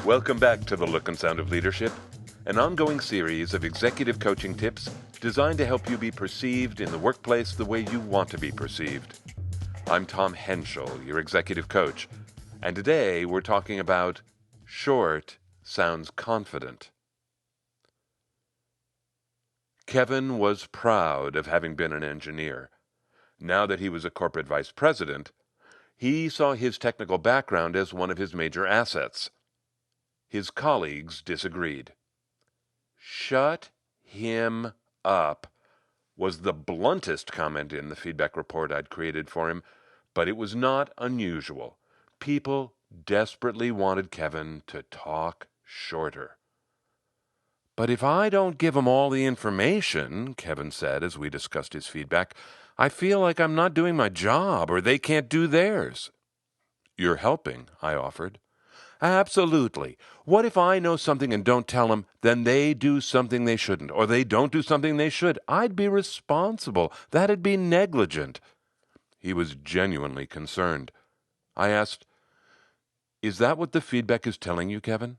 Welcome back to The Look and Sound of Leadership, an ongoing series of executive coaching tips designed to help you be perceived in the workplace the way you want to be perceived. I'm Tom Henschel, your executive coach, and today we're talking about short sounds confident. Kevin was proud of having been an engineer. Now that he was a corporate vice president, he saw his technical background as one of his major assets. His colleagues disagreed. "Shut him up," was the bluntest comment in the feedback report I'd created for him, but it was not unusual. People desperately wanted Kevin to talk shorter. "But if I don't give them all the information," Kevin said as we discussed his feedback, "I feel like I'm not doing my job or they can't do theirs." "You're helping," I offered. "Absolutely. What if I know something and don't tell them, then they do something they shouldn't, or they don't do something they should? I'd be responsible. That'd be negligent." He was genuinely concerned. I asked, "Is that what the feedback is telling you, Kevin?"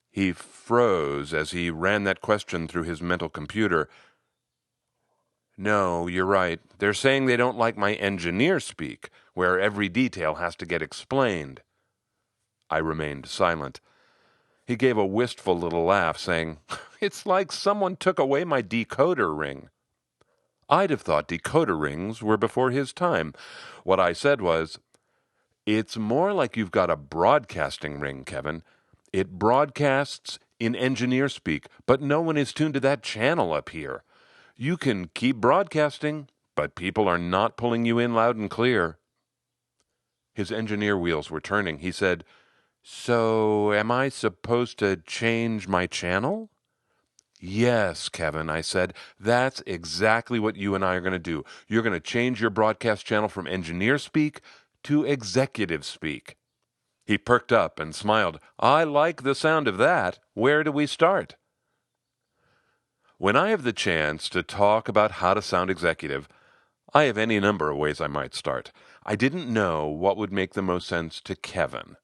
He froze as he ran that question through his mental computer. "No, you're right. They're saying they don't like my engineer speak, where every detail has to get explained." I remained silent. He gave a wistful little laugh, saying, "It's like someone took away my decoder ring." I'd have thought decoder rings were before his time. What I said was, "It's more like you've got a broadcasting ring, Kevin. It broadcasts in engineer speak, but no one is tuned to that channel up here. You can keep broadcasting, but people are not pulling you in loud and clear." His engineer wheels were turning. He said, "So, am I supposed to change my channel?" "Yes, Kevin," I said. "That's exactly what you and I are going to do. You're going to change your broadcast channel from engineer speak to executive speak." He perked up and smiled. "I like the sound of that. Where do we start?" When I have the chance to talk about how to sound executive, I have any number of ways I might start. I didn't know what would make the most sense to Kevin.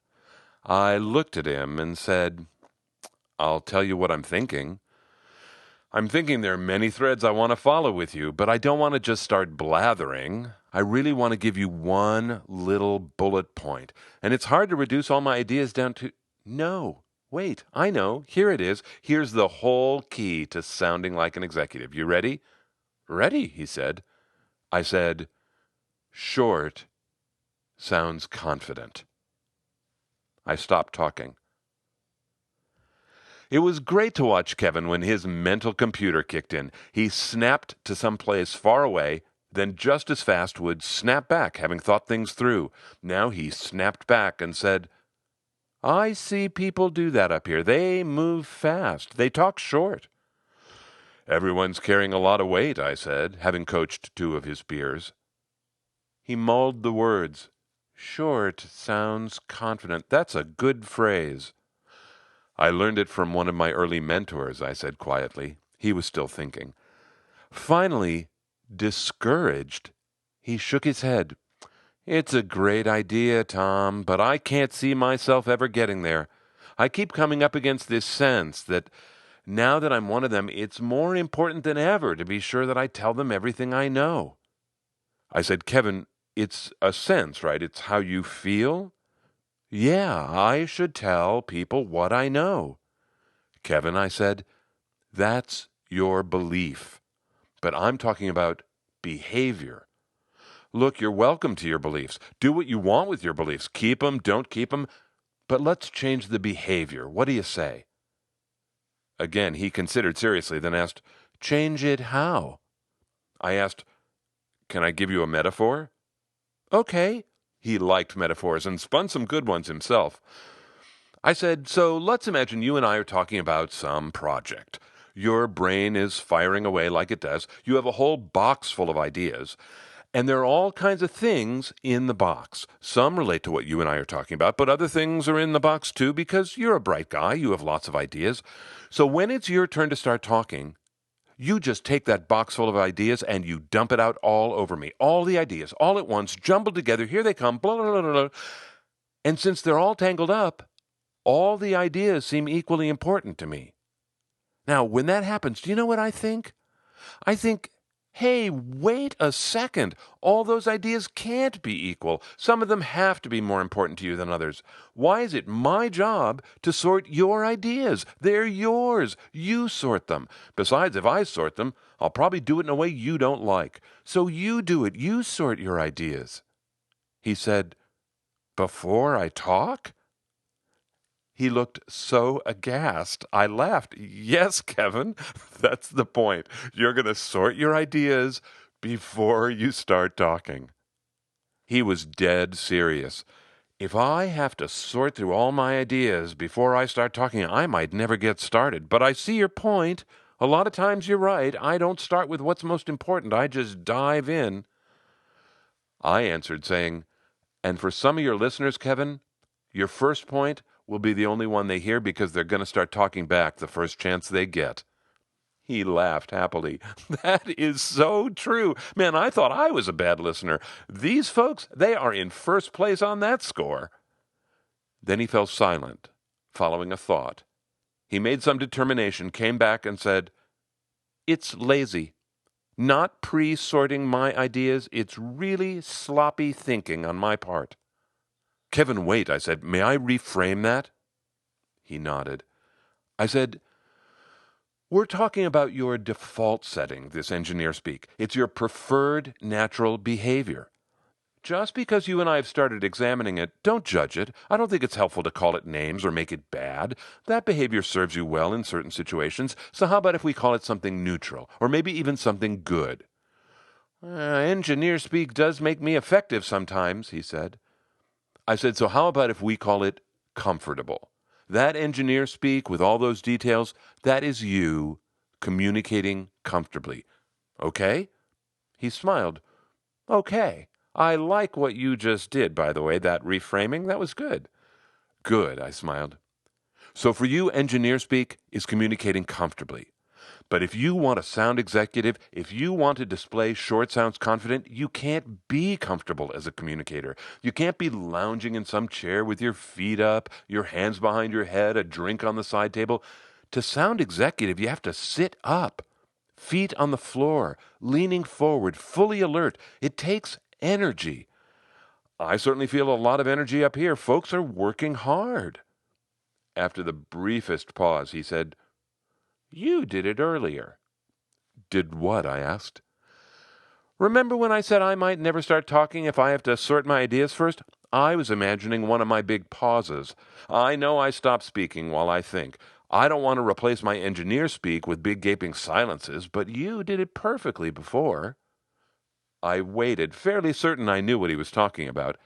I looked at him and said, "I'll tell you what I'm thinking. I'm thinking there are many threads I want to follow with you, but I don't want to just start blathering. I really want to give you one little bullet point, and it's hard to reduce all my ideas down to—" "No, wait, I know. Here it is. Here's the whole key to sounding like an executive. You ready?" "Ready," he said. I said, "Short sounds confident." I stopped talking. It was great to watch Kevin when his mental computer kicked in. He snapped to some place far away, then just as fast would snap back, having thought things through. Now he snapped back and said, "I see people do that up here. They move fast. They talk short." "Everyone's carrying a lot of weight," I said, having coached two of his peers. He mulled the words. "Short sounds confident. That's a good phrase." "I learned it from one of my early mentors," I said quietly. He was still thinking. Finally, discouraged, he shook his head. "It's a great idea, Tom, but I can't see myself ever getting there. I keep coming up against this sense that now that I'm one of them, it's more important than ever to be sure that I tell them everything I know." I said, "Kevin, it's a sense, right? It's how you feel?" "Yeah, I should tell people what I know." "Kevin," I said, "that's your belief. But I'm talking about behavior. Look, you're welcome to your beliefs. Do what you want with your beliefs. Keep them, don't keep them. But let's change the behavior. What do you say?" Again, he considered seriously, then asked, "Change it how?" I asked, "Can I give you a metaphor?" "Okay." He liked metaphors and spun some good ones himself. I said, "So let's imagine you and I are talking about some project. Your brain is firing away like it does. You have a whole box full of ideas. And there are all kinds of things in the box. Some relate to what you and I are talking about, but other things are in the box too because you're a bright guy. You have lots of ideas. So when it's your turn to start talking, you just take that box full of ideas and you dump it out all over me. All the ideas, all at once, jumbled together. Here they come, blah, blah, blah, blah. And since they're all tangled up, All the ideas seem equally important to me. Now, when that happens, do you know what I think? I think, hey, wait a second. All those ideas can't be equal. Some of them have to be more important to you than others. Why is it my job to sort your ideas? They're yours. You sort them. Besides, if I sort them, I'll probably do it in a way you don't like. So you do it. You sort your ideas. He said, before I talk? He looked so aghast. I laughed. Yes, Kevin, that's the point. You're going to sort your ideas before you start talking. He was dead serious. If I have to sort through all my ideas before I start talking, I might never get started. But I see your point. A lot of times you're right. I don't start with what's most important. I just dive in. I answered saying, and for some of your listeners, Kevin, your first point will be the only one they hear because they're going to start talking back the first chance they get. He laughed happily. That is so true. Man, I thought I was a bad listener. These folks, they are in first place on that score. Then he fell silent, following a thought. He made some determination, came back and said, it's lazy. Not pre-sorting my ideas. It's really sloppy thinking on my part. Kevin, wait, I said. May I reframe that? He nodded. I said, we're talking about your default setting, this engineer speak. It's your preferred natural behavior. Just because you and I have started examining it, don't judge it. I don't think it's helpful to call it names or make it bad. That behavior serves you well in certain situations, so how about if we call it something neutral, or maybe even something good? Engineer speak does make me effective sometimes, he said. I said, so how about if we call it comfortable? That engineer speak with all those details, that is you communicating comfortably. Okay? He smiled. Okay. I like what you just did, by the way, that reframing. That was good. Good, I smiled. So for you, engineer speak is communicating comfortably. But if you want a sound executive, if you want to display short sounds confident, you can't be comfortable as a communicator. You can't be lounging in some chair with your feet up, your hands behind your head, a drink on the side table. To sound executive, you have to sit up, feet on the floor, leaning forward, fully alert. It takes energy. I certainly feel a lot of energy up here. Folks are working hard. After the briefest pause, he said, you did it earlier. Did what? I asked. Remember when I said I might never start talking if I have to sort my ideas first? I was imagining one of my big pauses. I know I stop speaking while I think. I don't want to replace my engineer speak with big gaping silences, but you did it perfectly before. I waited, fairly certain I knew what he was talking about.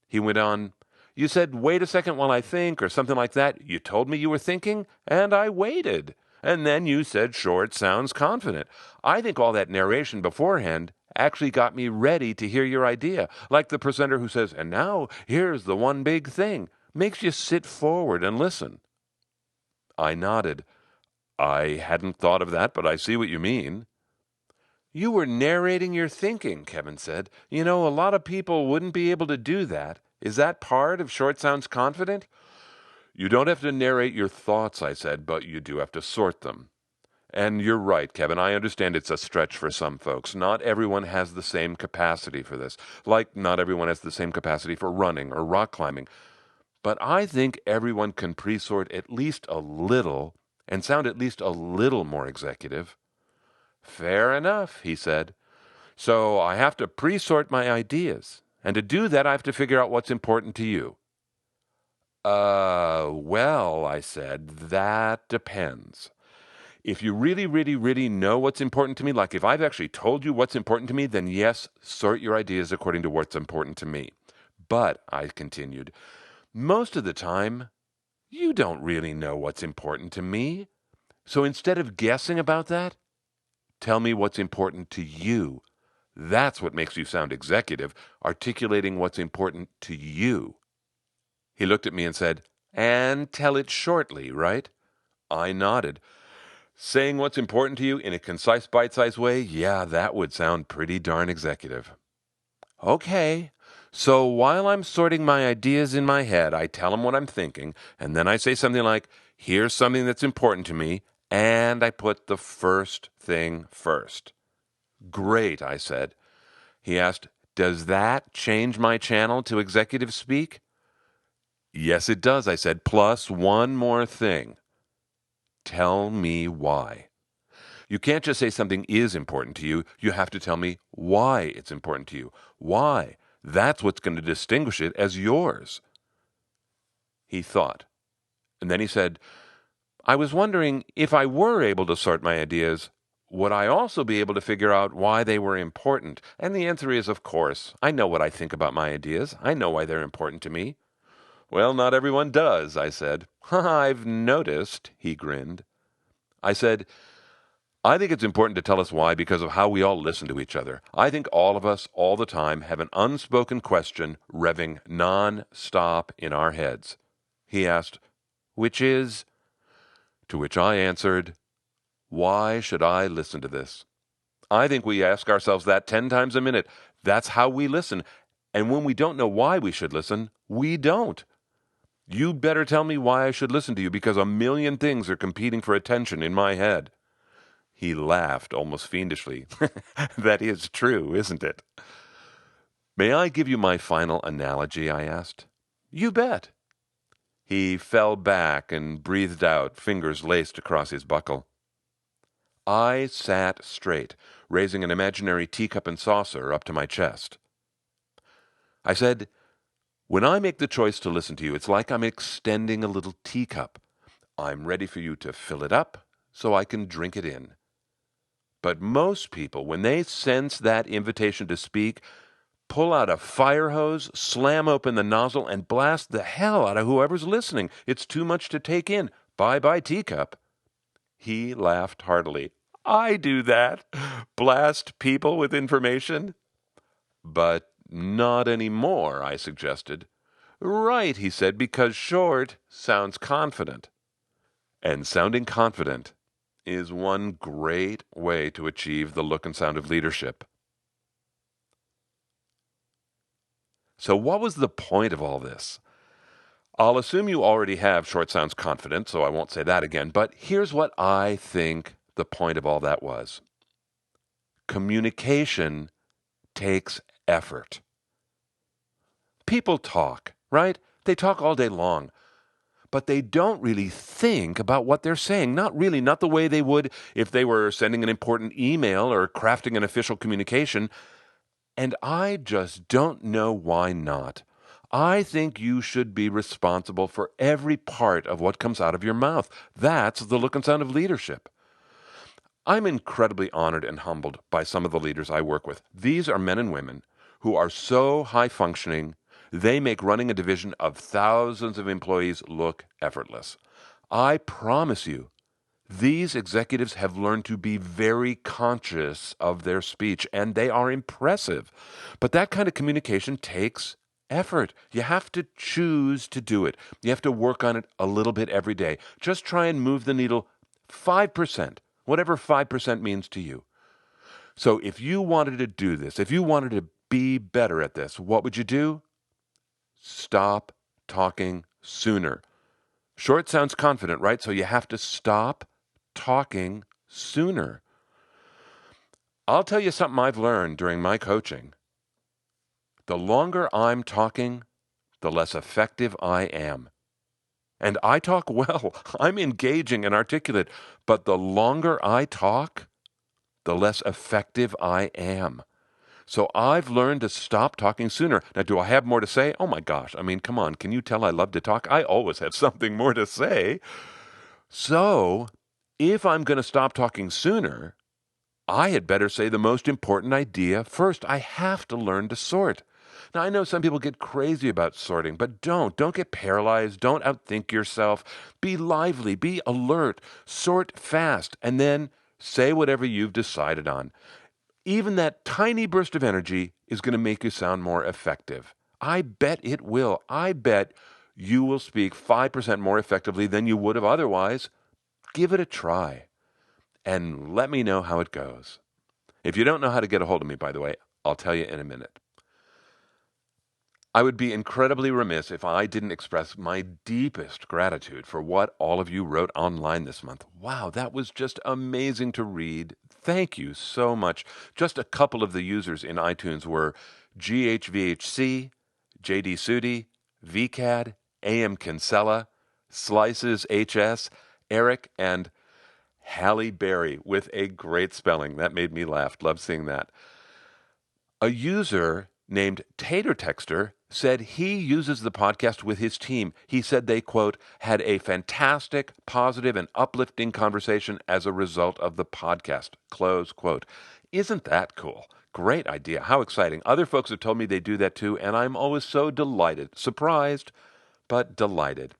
He went on, you said, wait a second while I think, or something like that. You told me you were thinking, and I waited. And then you said short sounds confident. I think all that narration beforehand actually got me ready to hear your idea, like the presenter who says, and now here's the one big thing. Makes you sit forward and listen. I nodded. I hadn't thought of that, but I see what you mean. You were narrating your thinking, Kevin said. You know, a lot of people wouldn't be able to do that. Is that part of short sounds confident? You don't have to narrate your thoughts, I said, but you do have to sort them. And you're right, Kevin. I understand it's a stretch for some folks. Not everyone has the same capacity for this. Like not everyone has the same capacity for running or rock climbing. But I think everyone can pre-sort at least a little and sound at least a little more executive. Fair enough, he said. So I have to pre-sort my ideas. And to do that, I have to figure out what's important to you. Well, I said, that depends. If you really know what's important to me, like if I've actually told you what's important to me, then yes, sort your ideas according to what's important to me. But, I continued, most of the time, you don't really know what's important to me. So instead of guessing about that, tell me what's important to you. That's what makes you sound executive, articulating what's important to you. He looked at me and said, and tell it shortly, right? I nodded. Saying what's important to you in a concise, bite-sized way, yeah, that would sound pretty darn executive. Okay, So while I'm sorting my ideas in my head, I tell him what I'm thinking, and then I say something like, here's something that's important to me, and I put the first thing first. Great, I said. He asked, does that change my channel to executive speak? Yes, it does, I said, plus one more thing. Tell me why. You can't just say something is important to you. You have to tell me why it's important to you. Why? That's what's going to distinguish it as yours. He thought. And then he said, I was wondering if I were able to sort my ideas, would I also be able to figure out why they were important? And the answer is, of course. I know what I think about my ideas. I know why they're important to me. Well, not everyone does, I said. I've noticed, he grinned. I said, I think it's important to tell us why because of how we all listen to each other. I think all of us, all the time, have an unspoken question revving non-stop in our heads. He asked, which is? To which I answered, why should I listen to this? I think we ask ourselves that 10 times a minute. That's how we listen. And when we don't know why we should listen, we don't. You better tell me why I should listen to you because a million things are competing for attention in my head. He laughed almost fiendishly. That is true, isn't it? May I give you my final analogy? I asked. You bet. He fell back and breathed out, fingers laced across his buckle. I sat straight, raising an imaginary teacup and saucer up to my chest. I said, when I make the choice to listen to you, it's like I'm extending a little teacup. I'm ready for you to fill it up so I can drink it in. But most people, when they sense that invitation to speak, pull out a fire hose, slam open the nozzle, and blast the hell out of whoever's listening. It's too much to take in. Bye-bye, teacup. He laughed heartily. I do that. Blast people with information. But not anymore, I suggested. Right, he said, because short sounds confident. And sounding confident is one great way to achieve the look and sound of leadership. So what was the point of all this? I'll assume you already have short sounds confident, so I won't say that again, but here's what I think the point of all that was. Communication takes effort. People talk, right? They talk all day long, but they don't really think about what they're saying. Not really, not the way they would if they were sending an important email or crafting an official communication. And I just don't know why not. I think you should be responsible for every part of what comes out of your mouth. That's the look and sound of leadership. I'm incredibly honored and humbled by some of the leaders I work with. These are men and women who are so high functioning, they make running a division of thousands of employees look effortless. I promise you, these executives have learned to be very conscious of their speech, and they are impressive. But that kind of communication takes effort. You have to choose to do it. You have to work on it a little bit every day. Just try and move the needle 5%, whatever 5% means to you. So if you wanted to do this, if you wanted to be better at this, what would you do? Stop talking sooner. Short sounds confident, right? So you have to stop talking sooner. I'll tell you something I've learned during my coaching. The longer I'm talking, the less effective I am. And I talk well. I'm engaging and articulate. But the longer I talk, the less effective I am. So I've learned to stop talking sooner. Now, do I have more to say? Oh my gosh. I mean, come on. Can you tell I love to talk? I always have something more to say. So if I'm going to stop talking sooner, I had better say the most important idea first. I have to learn to sort. Now, I know some people get crazy about sorting, but don't. Don't get paralyzed. Don't outthink yourself. Be lively. Be alert. Sort fast. And then say whatever you've decided on. Even that tiny burst of energy is going to make you sound more effective. I bet it will. I bet you will speak 5% more effectively than you would have otherwise. Give it a try and let me know how it goes. If you don't know how to get a hold of me, by the way, I'll tell you in a minute. I would be incredibly remiss if I didn't express my deepest gratitude for what all of you wrote online this month. Wow, that was just amazing to read. Thank you so much. Just a couple of the users in iTunes were GHVHC, JD Sudi, VCAD, AM Kinsella, Slices HS, Eric, and Halle Berry with a great spelling. That made me laugh. Love seeing that. A user named Tater Texter said he uses the podcast with his team. He said they, quote, had a fantastic, positive, and uplifting conversation as a result of the podcast, close quote. Isn't that cool? Great idea. How exciting. Other folks have told me they do that too, and I'm always so delighted. Surprised, but delighted.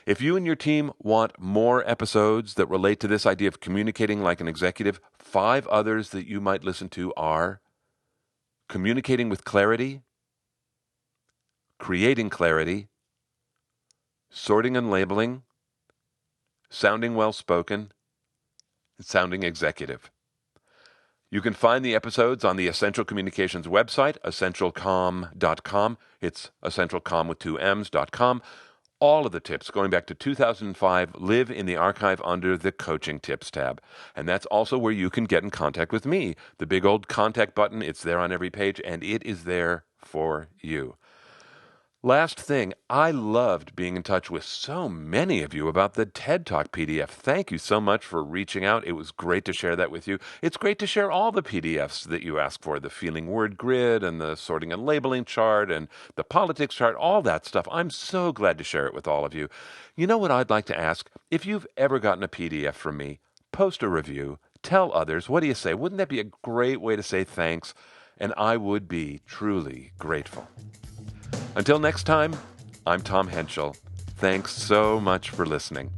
If you and your team want more episodes that relate to this idea of communicating like an executive, 5 others that you might listen to are communicating with clarity, creating clarity, sorting and labeling, sounding well-spoken, and sounding executive. You can find the episodes on the Essential Communications website, essentialcomm.com. It's essentialcomm with 2 M's.com. All of the tips going back to 2005 live in the archive under the Coaching Tips tab. And that's also where you can get in contact with me. The big old contact button, it's there on every page, and it is there for you. Last thing, I loved being in touch with so many of you about the TED Talk PDF. Thank you so much for reaching out. It was great to share that with you. It's great to share all the PDFs that you ask for, the feeling word grid and the sorting and labeling chart and the politics chart, all that stuff. I'm so glad to share it with all of you. You know what I'd like to ask? If you've ever gotten a PDF from me, post a review, tell others. What do you say? Wouldn't that be a great way to say thanks? And I would be truly grateful. Until next time, I'm Tom Henschel. Thanks so much for listening.